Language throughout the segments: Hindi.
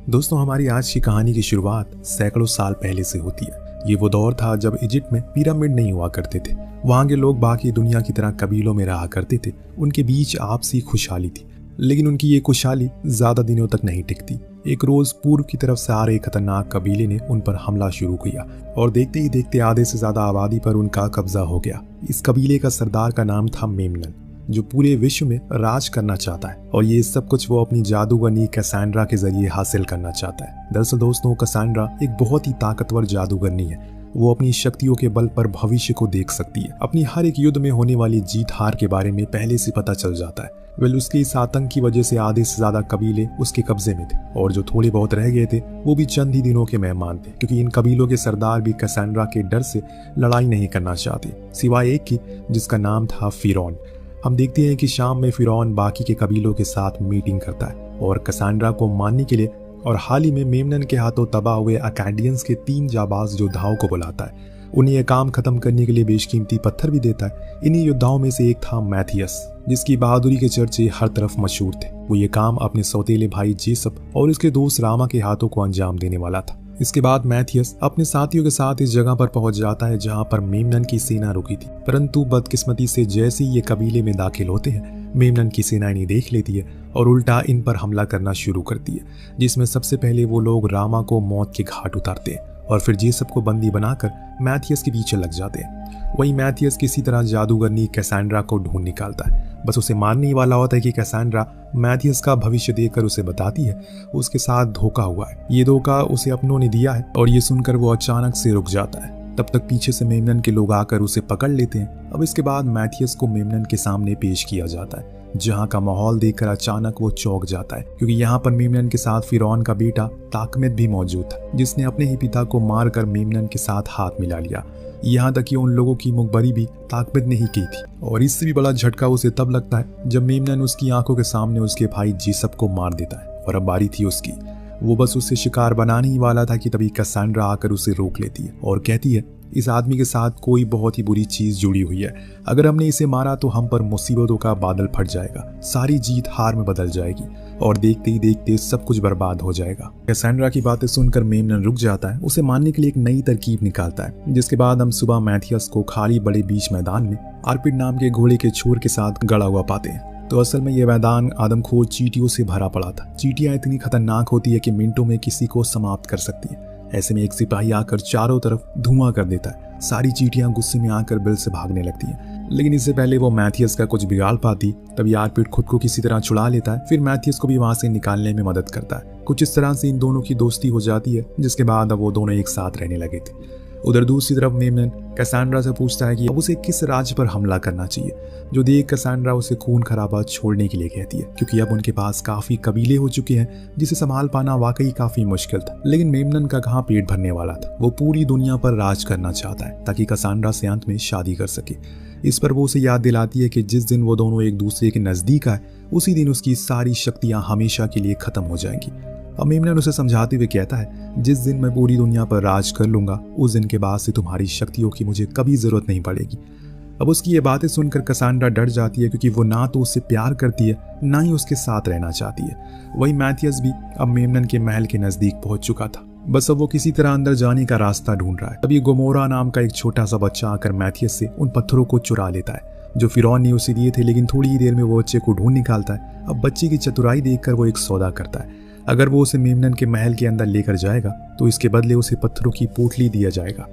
दोस्तों, हमारी आज की कहानी की शुरुआत सैकड़ों साल पहले से होती है। ये वो दौर था जब इजिप्ट में पिरामिड नहीं हुआ करते थे। वहाँ के लोग बाकी दुनिया की तरह कबीलों में रहा करते थे। उनके बीच आपसी खुशहाली थी, लेकिन उनकी ये खुशहाली ज्यादा दिनों तक नहीं टिकती। एक रोज पूर्व की तरफ से आ रहे खतरनाक कबीले ने उन पर हमला शुरू किया और देखते ही देखते आधे से ज्यादा आबादी पर उनका कब्जा हो गया। इस कबीले का सरदार का नाम था मेमनन, जो पूरे विश्व में राज करना चाहता है और ये सब कुछ वो अपनी जादूगरनी कैसेंड्रा के जरिए हासिल करना चाहता है। दरअसल दोस्तों, कैसेंड्रा एक बहुत ही ताकतवर जादूगरनी है। वो अपनी शक्तियों के बल पर भविष्य को देख सकती है। अपनी हर एक युद्ध में होने वाली जीत हार के बारे में पहले से पता चल जाता है। उसके इस आतंक की वजह से आधे से ज्यादा कबीले उसके कब्जे में थे और जो थोड़े बहुत रह गए थे वो भी चंद ही दिनों के मेहमान थे, क्योंकि इन कबीलों के सरदार भी कैसेंड्रा के डर से लड़ाई नहीं करना चाहते, सिवाय एक की जिसका नाम था फिरौन। हम देखते हैं कि शाम में फिरौन बाकी के कबीलों के साथ मीटिंग करता है और कैसेंड्रा को मारने के लिए और हाल ही में मेमनन के हाथों तबाह हुए अकाडियंस के 3 जाबाज योद्धाओं को बुलाता है। उन्हें यह काम खत्म करने के लिए बेशकीमती पत्थर भी देता है। इन्हीं योद्धाओं में से एक था मैथियस, जिसकी बहादुरी के चर्चे हर तरफ मशहूर थे। वो ये काम अपने सौतेले भाई जेसप और उसके दोस्त रामा के हाथों को अंजाम देने वाला था। इसके बाद मैथियस अपने साथियों के साथ इस जगह पर पहुंच जाता है जहां पर मेमनन की सेना रुकी थी, परंतु बदकिस्मती से जैसे ही ये कबीले में दाखिल होते हैं, मेमनन की सेना इन्हें देख लेती है और उल्टा इन पर हमला करना शुरू करती है, जिसमें सबसे पहले वो लोग रामा को मौत के घाट उतारते हैं और फिर जेसप को बंदी बनाकर मैथियस के पीछे लग जाते हैं। वहीं मैथियस किसी तरह जादूगरनी कैसेंड्रा को ढूंढ निकालता है। बस उसे मारने ही वाला होता है कि कैसेंड्रा मैथियस का भविष्य देखकर उसे बताती है उसके साथ धोखा हुआ है। ये धोखा उसे अपनों ने दिया है और ये सुनकर वो अचानक से रुक जाता है। तब तक पीछे से मेमनन के लोग आकर उसे पकड़ लेते हैं। अब इसके बाद मैथियस को मेमनन के सामने पेश किया जाता है, जहां का माहौल देखकर अचानक वो चौंक जाता है, क्योंकि यहाँ पर मेमनन के साथ फिरौन का बेटा ताकमित भी मौजूद था, जिसने अपने ही पिता को मारकर मेमनन के साथ हाथ मिला लिया। यहाँ तक कि उन लोगों की मुखबरी भी ताकमित ने ही की थी और इससे भी बड़ा झटका उसे तब लगता है जब मेमनन उसकी आंखों के सामने उसके भाई जेसप को मार देता है और अब बारी थी उसकी। वो बस उसे शिकार बनाने ही वाला था कि तभी कैसेंड्रा आकर उसे रोक लेती है और कहती है, इस आदमी के साथ कोई बहुत ही बुरी चीज जुड़ी हुई है। अगर हमने इसे मारा तो हम पर मुसीबतों का बादल फट जाएगा, सारी जीत हार में बदल जाएगी और देखते ही देखते सब कुछ बर्बाद हो जाएगा। कैसेंड्रा की बातें सुनकर मेमनन रुक जाता है। उसे मारने के लिए एक नई तरकीब निकालता है, जिसके बाद हम सुबह मैथियस को खाली बड़े बीच मैदान में आर्पिड नाम के घोड़े के छोर के साथ गड़ा हुआ पाते हैं। तो असल में यह मैदान आदमखोर चींटियों से भरा पड़ा था। चींटियां इतनी खतरनाक होती है कि मिनटों में किसी को समाप्त कर सकती है। ऐसे में एक सिपाही आकर चारों तरफ धुआं कर देता है। सारी चींटियां गुस्से में आकर बिल से भागने लगती हैं, लेकिन इससे पहले वो मैथियस का कुछ बिगाड़ पाती तभी आर्पिड खुद को किसी तरह छुड़ा लेता है। फिर मैथियस को भी वहां से निकालने में मदद करता है। कुछ इस तरह से इन दोनों की दोस्ती हो जाती है, जिसके बाद अब वो दोनों एक साथ रहने लगे थे। उधर दूसरी तरफ मेमनन कैसेंड्रा से पूछता है कि अब उसे किस राज्य पर हमला करना चाहिए, जो देख कैसेंड्रा उसे खून खराबा छोड़ने के लिए कहती है, क्योंकि अब उनके पास काफी कबीले हो चुके हैं जिसे संभाल पाना वाकई काफी मुश्किल था। लेकिन मेमनन का कहाँ पेट भरने वाला था। वो पूरी दुनिया पर राज करना चाहता है ताकि कैसेंड्रा से अंत में शादी कर सके। इस पर वो उसे याद दिलाती है कि जिस दिन वो दोनों एक दूसरे के नजदीक आए उसी दिन उसकी सारी शक्तियां हमेशा के लिए खत्म हो जाएंगी। अब मेमनन उसे समझाते हुए कहता है, जिस दिन मैं पूरी दुनिया पर राज कर लूंगा उस दिन के बाद से तुम्हारी शक्तियों की मुझे कभी जरूरत नहीं पड़ेगी। अब उसकी ये बातें सुनकर कैसेंड्रा डर जाती है, क्योंकि वो ना तो उससे प्यार करती है ना ही उसके साथ रहना चाहती है। वही मैथियस भी अब मेमनन के महल के नजदीक पहुंच चुका था। बस अब वो किसी तरह अंदर जाने का रास्ता ढूंढ रहा है। तभी गोमोरा नाम का एक छोटा सा बच्चा आकर मैथियस से उन पत्थरों को चुरा लेता है जो फिरौन ने उसे दिए थे, लेकिन थोड़ी ही देर में वो बच्चे को ढूंढ निकालता है। अब बच्चे की चतुराई देखकर वो एक सौदा करता है। अगर वो उसे मेमनन के महल के अंदर लेकर जाएगा तो इसके बदले उसे पत्थरों की पोटली दिया जाएगा।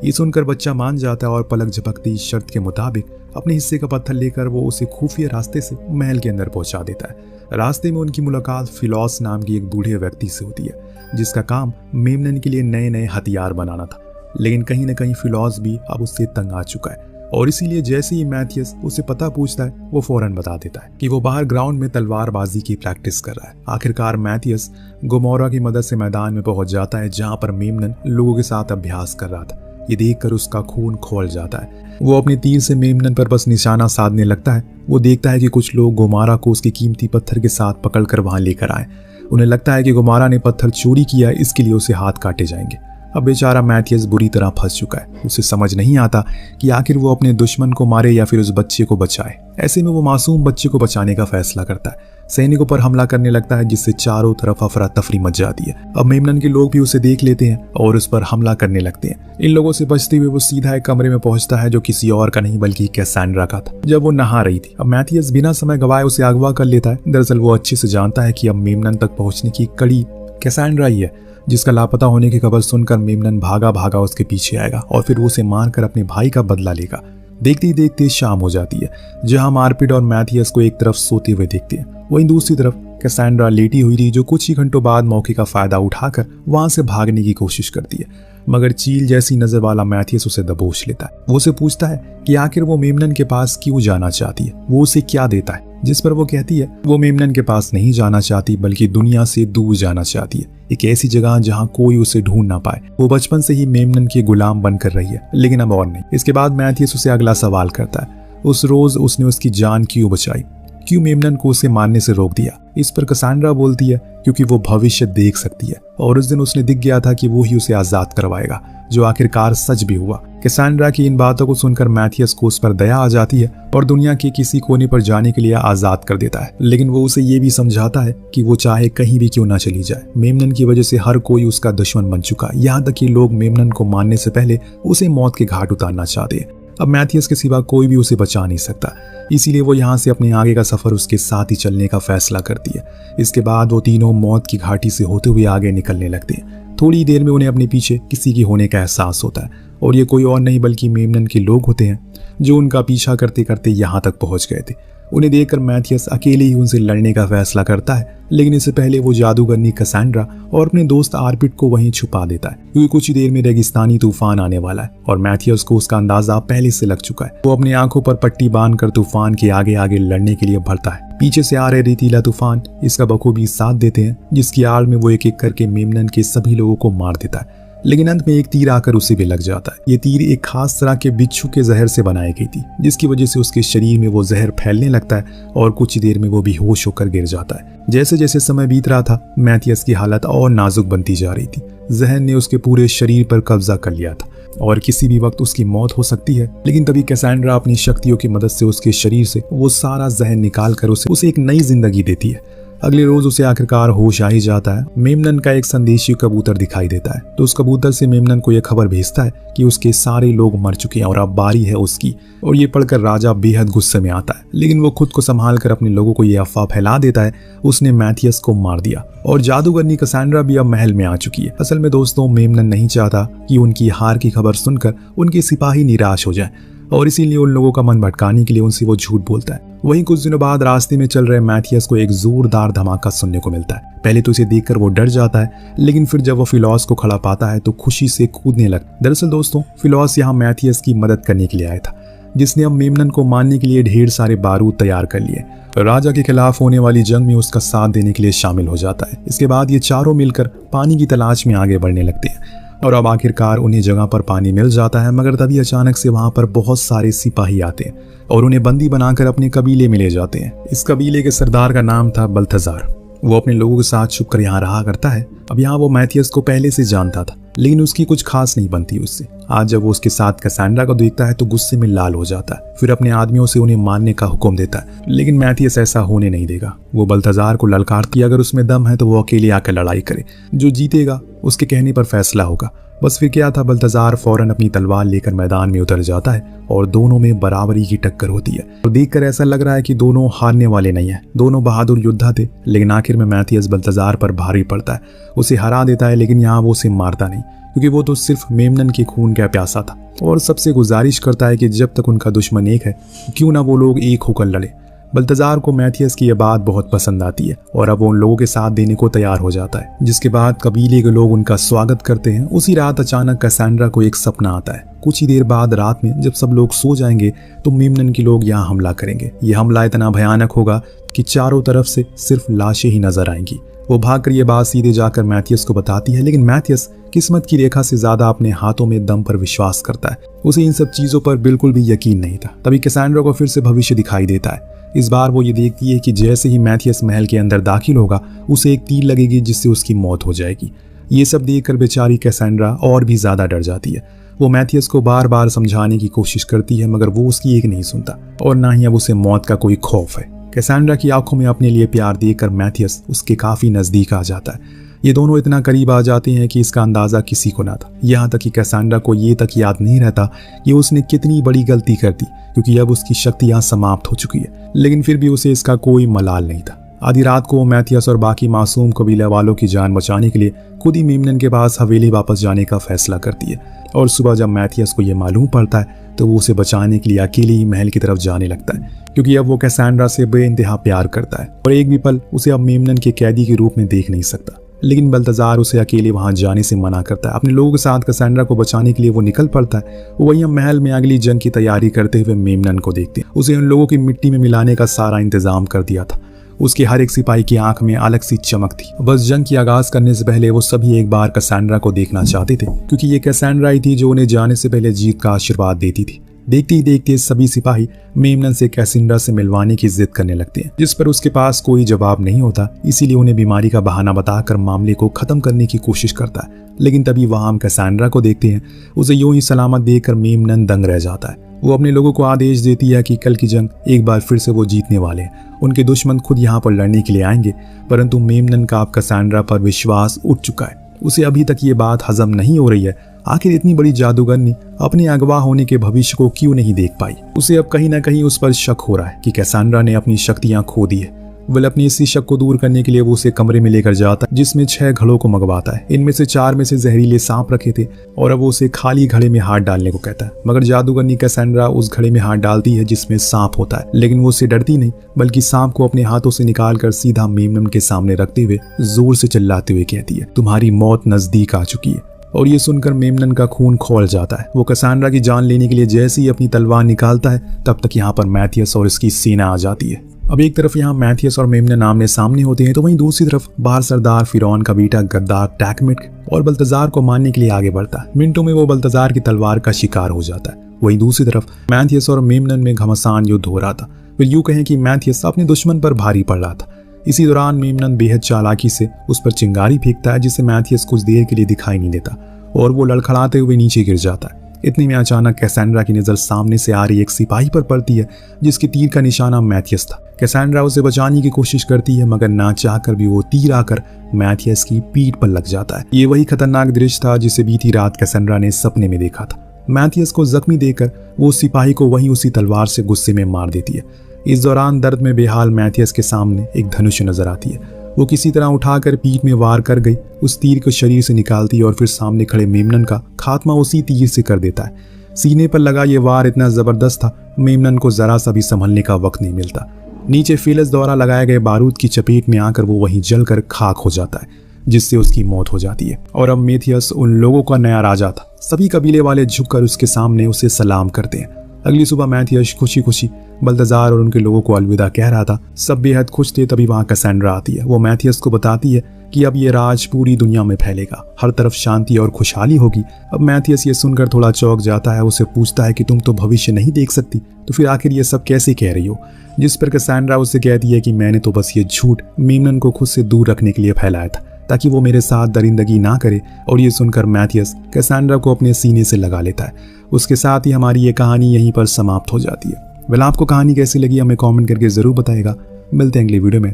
ये सुनकर बच्चा मान जाता है और पलक झपकती शर्त के मुताबिक अपने हिस्से का पत्थर लेकर वो उसे खुफिया रास्ते से महल के अंदर पहुंचा देता है। रास्ते में उनकी मुलाकात फिलॉस नाम की एक बूढ़े व्यक्ति से होती है, जिसका काम मेमनन के लिए नए नए हथियार बनाना था। लेकिन कहीं न कहीं फिलॉस भी अब उससे तंग आ चुका है और इसीलिए जैसे ही मैथियस उसे पता पूछता है वो फौरन बता देता है कि वो बाहर ग्राउंड में तलवारबाजी की प्रैक्टिस कर रहा है। आखिरकार मैथियस गोमोरा की मदद से मैदान में पहुंच जाता है, जहां पर मेमनन लोगों के साथ अभ्यास कर रहा था। ये देखकर उसका खून खौल जाता है। वो अपने तीर से मेमनन पर बस निशाना साधने लगता है। वो देखता है कि कुछ लोग गोमारा को उसके कीमती पत्थर के साथ पकड़कर वहां लेकर आए। उन्हें लगता है कि गोमारा ने पत्थर चोरी किया है, इसके लिए उसे हाथ काटे जाएंगे। अब बेचारा मैथियस बुरी तरह फंस चुका है। उसे समझ नहीं आता कि आखिर वो अपने दुश्मन को मारे या फिर उस बच्चे को बचाए। ऐसे में वो मासूम बच्चे को बचाने का फैसला करता है। सैनिकों पर हमला करने लगता है, जिससे चारों तरफ अफरा तफरी मच जाती है। अब मेमनन के लोग भी उसे देख लेते हैं और उस पर हमला करने लगते हैं। इन लोगों से बचते हुए वो सीधा एक कमरे में पहुंचता है जो किसी और का नहीं बल्कि कैसेंड्रा का था, जब वो नहा रही थी। अब मैथियस बिना समय गवाए उसे अगवा कर लेता है। दरअसल वो अच्छे से जानता है कि अब मेमनन तक पहुंचने की कड़ी कैसेंड्रा ही है, जिसका लापता होने की खबर सुनकर मेमनन भागा भागा उसके पीछे आएगा और फिर उसे मारकर अपने भाई का बदला लेगा। देखते ही देखते शाम हो जाती है, जहां हम आर्पिड और मैथियस को एक तरफ सोते हुए देखते हैं, वहीं दूसरी तरफ कैसेंड्रा लेटी हुई थी, जो कुछ ही घंटों बाद मौके का फायदा उठाकर वहां से भागने की कोशिश करती है। मगर चील जैसी नजर वाला मैथियस उसे दबोच लेता है। वो उसे पूछता है कि आखिर वो मेमनन के पास क्यों जाना चाहती है, वो उसे क्या देता है, जिस पर वो कहती है वो मेमनन के पास नहीं जाना चाहती बल्कि दुनिया से दूर जाना चाहती है, एक ऐसी जगह जहां कोई उसे ढूंढ ना पाए। वो बचपन से ही मेमनन की गुलाम बनकर रही है, लेकिन अब और नहीं। इसके बाद मैथियस उसे अगला सवाल करता है, उस रोज उसने उसकी जान क्यों बचाई, क्यों मेमनन को उसे मारने से रोक दिया। इस पर कैसेंड्रा बोलती है क्योंकि वो भविष्य देख सकती है और उस दिन उसने दिख गया था कि वो ही उसे आजाद करवाएगा, जो आखिरकार सच भी हुआ। कैसेंड्रा की इन बातों को सुनकर मैथियस को उस पर दया आ जाती है और दुनिया के किसी कोने पर जाने के लिए आजाद कर देता है। लेकिन वो उसे ये भी समझाता है कि वो चाहे कहीं भी क्यों ना चली जाए, मेमनन की वजह से हर कोई उसका दुश्मन बन चुका, यहाँ तक कि लोग मेमनन को मारने से पहले उसे मौत के घाट उतारना चाहते हैं। अब मैथियस के सिवा कोई भी उसे बचा नहीं सकता, इसीलिए वो यहाँ से अपने आगे का सफर उसके साथ ही चलने का फैसला करती है। इसके बाद वो तीनों मौत की घाटी से होते हुए आगे निकलने लगते हैं। थोड़ी देर में उन्हें अपने पीछे किसी की होने का एहसास होता है और ये कोई और नहीं बल्कि मेमनन के लोग होते हैं, जो उनका पीछा करते करते यहाँ तक पहुँच गए थे। उन्हें देखकर मैथियस अकेले ही उनसे लड़ने का फैसला करता है, लेकिन इससे पहले वो जादूगरनी कैसेंड्रा और अपने दोस्त आर्पिड को वहीं छुपा देता है, क्योंकि कुछ ही देर में रेगिस्तानी तूफान आने वाला है और मैथियस को उसका अंदाजा पहले से लग चुका है। वो अपनी आंखों पर पट्टी बांधकर तूफान के आगे आगे लड़ने के लिए बढ़ता है। पीछे से आ रहे रेतीला तूफान इसका बखूबी साथ देते हैं, जिसकी आड़ में वो एक एक करके मेमनन के सभी लोगों को मार देता है। लेकिन अंत में एक तीर आकर उसे भी लग जाता है। ये तीर एक खास तरह के बिच्छू के जहर से बनाई गई थी, जिसकी वजह से उसके शरीर में वो जहर फैलने लगता है और कुछ ही देर में वो बेहोश होकर गिर जाता है। जैसे जैसे समय बीत रहा था, मैथियस की हालत और नाजुक बनती जा रही थी। जहर ने उसके पूरे शरीर पर कब्जा कर लिया था और किसी भी वक्त उसकी मौत हो सकती है। लेकिन तभी कैसेंड्रा अपनी शक्तियों की मदद से उसके शरीर से वो सारा जहर निकाल कर उसे एक नई जिंदगी देती है। अगले रोज उसे आखिरकार होश आ ही जाता है। मेमनन का एक संदेशी कबूतर दिखाई देता है, तो उस कबूतर से मेमनन को यह खबर भेजता है कि उसके सारे लोग मर चुके हैं और अब बारी है उसकी। और ये पढ़कर राजा बेहद गुस्से में आता है, लेकिन वो खुद को संभाल कर अपने लोगों को ये अफवाह फैला देता है उसने मैथियस को मार दिया और जादूगरनी कैसेंड्रा भी अब महल में आ चुकी है। असल में दोस्तों, मेमनन नहीं चाहता कि उनकी हार की खबर सुनकर उनके सिपाही निराश हो जाए और इसीलिए उन लोगों का मन भटकाने के लिए उनसे वो झूठ बोलता है। वहीं कुछ दिनों बाद रास्ते में चल रहे मैथियस को एक जोरदार धमाका सुनने को मिलता है। पहले तो इसे देखकर वो डर जाता है, लेकिन फिर जब वो फिलॉस को खड़ा पाता है तो खुशी से कूदने लगता है। दरअसल दोस्तों, फिलॉस यहाँ मैथियस की मदद करने के लिए आया था, जिसने अब मेमनन को मारने के लिए ढेर सारे बारूद तैयार कर लिए। राजा के खिलाफ होने वाली जंग में उसका साथ देने के लिए शामिल हो जाता है। इसके बाद ये चारों मिलकर पानी की तलाश में आगे बढ़ने लगते हैं और अब आखिरकार उन्हें जगह पर पानी मिल जाता है। मगर तभी अचानक से वहां पर बहुत सारे सिपाही आते हैं और उन्हें बंदी बनाकर अपने कबीले में ले जाते हैं। इस कबीले के सरदार का नाम था बल्थजार। वो अपने लोगों के साथ छुपकर यहाँ रहा करता है। अब यहाँ वो मैथियस को पहले से जानता था, लेकिन उसकी कुछ खास नहीं बनती उससे। आज जब वो उसके साथ कैसेंड्रा को देखता है तो गुस्से में लाल हो जाता है। फिर अपने आदमियों से उन्हें मारने का हुक्म देता है, लेकिन मैथियस ऐसा होने नहीं देगा। वो बल्थजार को ललकारती है, अगर उसमें दम है तो वो अकेले आकर लड़ाई करे, जो जीतेगा उसके कहने पर फैसला होगा। बस फिर क्या था, बल्थजार फौरन अपनी तलवार लेकर मैदान में उतर जाता है और दोनों में बराबरी की टक्कर होती है। और देखकर ऐसा लग रहा है कि दोनों हारने वाले नहीं है। दोनों बहादुर योद्धा थे, लेकिन आखिर में मैथियस बल्थजार पर भारी पड़ता है, उसे हरा देता है। लेकिन यहाँ वो उसे मारता नहीं, क्योंकि वो तो सिर्फ मेमनन के खून का प्यासा था और सबसे गुजारिश करता है कि जब तक उनका दुश्मन एक है, क्यों ना वो लोग एक होकर लड़े। बल्थजार को मैथियस की यह बात बहुत पसंद आती है और अब वो उन लोगों के साथ देने को तैयार हो जाता है, जिसके बाद कबीले के लोग उनका स्वागत करते हैं। उसी रात अचानक कैसेंड्रा को एक सपना आता है। कुछ ही देर बाद रात में जब सब लोग सो जाएंगे तो मेमनन के लोग यहाँ हमला करेंगे। यह हमला इतना भयानक होगा कि चारों तरफ से सिर्फ लाशें ही नजर आएंगी। वो भागकर ये बात सीधे जाकर मैथियस को बताती है, लेकिन मैथियस किस्मत की रेखा से ज्यादा अपने हाथों में दम पर विश्वास करता है। उसे इन सब चीजों पर बिल्कुल भी यकीन नहीं था। तभी कैसेंड्रा को फिर से भविष्य दिखाई देता है। इस बार वो ये देखती है कि जैसे ही मैथियस महल के अंदर दाखिल होगा उसे एक तीर लगेगी, जिससे उसकी मौत हो जाएगी। ये सब देखकर बेचारी कैसेंड्रा और भी ज्यादा डर जाती है। वो मैथियस को बार बार समझाने की कोशिश करती है, मगर वो उसकी एक नहीं सुनता और ना ही अब उसे मौत का कोई खौफ है। कैसेंड्रा की आंखों में अपने लिए प्यार देखकर मैथियस उसके काफी नजदीक आ जाता है। ये दोनों इतना करीब आ जाते हैं कि इसका अंदाजा किसी को ना था। यहाँ तक कि कैसेंड्रा को ये तक याद नहीं रहता कि उसने कितनी बड़ी गलती कर दी, क्योंकि अब उसकी शक्तियां समाप्त हो चुकी है। लेकिन फिर भी उसे इसका कोई मलाल नहीं था। आधी रात को वो मैथियस और बाकी मासूम कबीले वालों की जान बचाने के लिए खुद ही मेमनन के पास हवेली वापस जाने का फैसला करती है। और सुबह जब मैथियस को यह मालूम पड़ता है तो वो उसे बचाने के लिए अकेले ही महल की तरफ जाने लगता है, क्योंकि अब वो कैसेंड्रा से बेइंतहा प्यार करता है और एक भी पल उसे अब मेमनन के कैदी के रूप में देख नहीं सकता। लेकिन बल्तजार उसे अकेले वहां जाने से मना करता है। अपने लोगों के साथ कैसेंड्रा को बचाने के लिए वो निकल पड़ता है। वहीं महल में अगली जंग की तैयारी करते हुए मेमनन को देखते हैं। उसे उन लोगों की मिट्टी में मिलाने का सारा इंतजाम कर दिया था। उसके हर एक सिपाही की आंख में अलग सी चमक थी। बस जंग की आगाज करने से पहले वो सभी एक बार कैसेंड्रा को देखना चाहते थे, क्योंकि ये कैसेंड्रा ही थी जो उन्हें जाने से पहले जीत का आशीर्वाद देती थी। देखते ही देखते सभी सिपाही मेमनन से कैसेंड्रा से मिलवाने की जिद करने लगते हैं, जिस पर उसके पास कोई जवाब नहीं होता। इसीलिए उन्हें बीमारी का बहाना बताकर मामले को खत्म करने की कोशिश करता है। लेकिन तभी वहां हम कैसेंड्रा को देखते हैं। उसे यूं ही सलामत देखकर मेमनन दंग रह जाता है। वो अपने लोगों को आदेश देती है कि कल की जंग एक बार फिर से वो जीतने वाले हैं। उनके दुश्मन खुद यहाँ पर लड़ने के लिए आएंगे, परंतु मेमनन का अब कैसेंड्रा पर विश्वास उठ चुका है। उसे अभी तक ये बात हजम नहीं हो रही है। आखिर इतनी बड़ी जादूगरनी अपने अगवा होने के भविष्य को क्यों नहीं देख पाई। उसे अब कहीं ना कहीं उस पर शक हो रहा है कि कैसेंड्रा ने अपनी शक्तियां खो दी है। वह अपनी इसी शक को दूर करने के लिए वो उसे कमरे में लेकर जाता है, जिसमें 6 घड़ों को मंगवाता है। इनमें से 4 में से जहरीले सांप रखे थे और अब वो उसे खाली घड़े में हाथ डालने को कहता है। मगर जादूगरनी कैसेंड्रा उस घड़े में हाथ डालती है जिसमें सांप होता है, लेकिन वो उससे डरती नहीं, बल्कि सांप को अपने हाथों से निकालकर सीधा मेमनन के सामने रखते हुए जोर से चिल्लाते हुए कहती है, तुम्हारी मौत नजदीक आ चुकी है। और ये सुनकर मेमनन का खून खौल जाता है। वो कैसेंड्रा की जान लेने के लिए जैसे ही अपनी तलवार निकालता है, तब तक यहाँ पर मैथियस और इसकी सेना आ जाती है। अब एक तरफ यहाँ मैथियस और मेमनन आमने सामने होते हैं, तो वहीं दूसरी तरफ बाहर सरदार फिरौन का बेटा गद्दार टैकमिट और बल्तजार को मारने के लिए आगे बढ़ता है। मिनटों में वो बल्तजार की तलवार का शिकार हो जाता है। वहीं दूसरी तरफ मैथियस और मेमनन में घमासान युद्ध हो रहा था। फिर यूं कहें कि मैथियस अपने दुश्मन पर भारी पड़ रहा था। इसी दौरान मेमनन बेहद चालाकी से उस पर चिंगारी फेंकता है, जिससे मैथियस कुछ देर के लिए दिखाई नहीं देता और वो लड़खड़ाते हुए नीचे गिर जाता है। इतने में अचानक कैसेंड्रा की नजर सामने से आ रही एक सिपाही पर पड़ती है, जिसके तीर का निशाना मैथियस था। कैसेंड्रा उसे बचाने की कोशिश करती है, मगर ना चाहकर भी वो तीर आकर मैथियस की पीठ पर लग जाता है। ये वही खतरनाक दृश्य था जिसे बीती रात कैसेंड्रा ने सपने में देखा था। मैथियस को जख्मी देकर वो सिपाही को वहीं उसी तलवार से गुस्से में मार देती है। इस दौरान दर्द में बेहाल मैथियस के सामने एक धनुष नजर आती है। वो किसी तरह उठाकर पीठ में वार कर गई, उस तीर को शरीर से निकालती है और फिर सामने खड़े मेमनन का खात्मा उसी तीर से कर देता है। सीने पर लगा ये वार इतना जबरदस्त था, मेमनन को जरा सा भी संभलने का वक्त नहीं मिलता। नीचे फिलस द्वारा लगाए गए बारूद की चपेट में आकर वो वहीं जलकर खाक हो जाता है, जिससे उसकी मौत हो जाती है। और अब मैथियस उन लोगों का नया राजा था। सभी कबीले वाले झुककर उसके सामने उसे सलाम करते हैं। अगली सुबह मैथियस खुशी खुशी बल्तजार और उनके लोगों को अलविदा कह रहा था। सब बेहद खुश थे। तभी वहां कैसेंड्रा आती है। वो मैथियस को बताती है कि अब ये राज पूरी दुनिया में फैलेगा, हर तरफ शांति और खुशहाली होगी। अब मैथियस ये सुनकर थोड़ा चौंक जाता है। उसे पूछता है कि तुम तो भविष्य नहीं देख सकती, तो फिर आखिर ये सब कैसे कह रही हो। जिस पर कैसेंड्रा उसे कहती है कि मैंने तो बस ये झूठ मेमनन को खुद से दूर रखने के लिए फैलाया था, ताकि वो मेरे साथ दरिंदगी ना करे। और ये सुनकर मैथियस कैसेंड्रा को अपने सीने से लगा लेता है। उसके साथ ही हमारी ये कहानी यहीं पर समाप्त हो जाती है। वेल, आपको कहानी कैसी लगी हमें कमेंट करके जरूर बताइएगा। मिलते हैं अगली वीडियो में।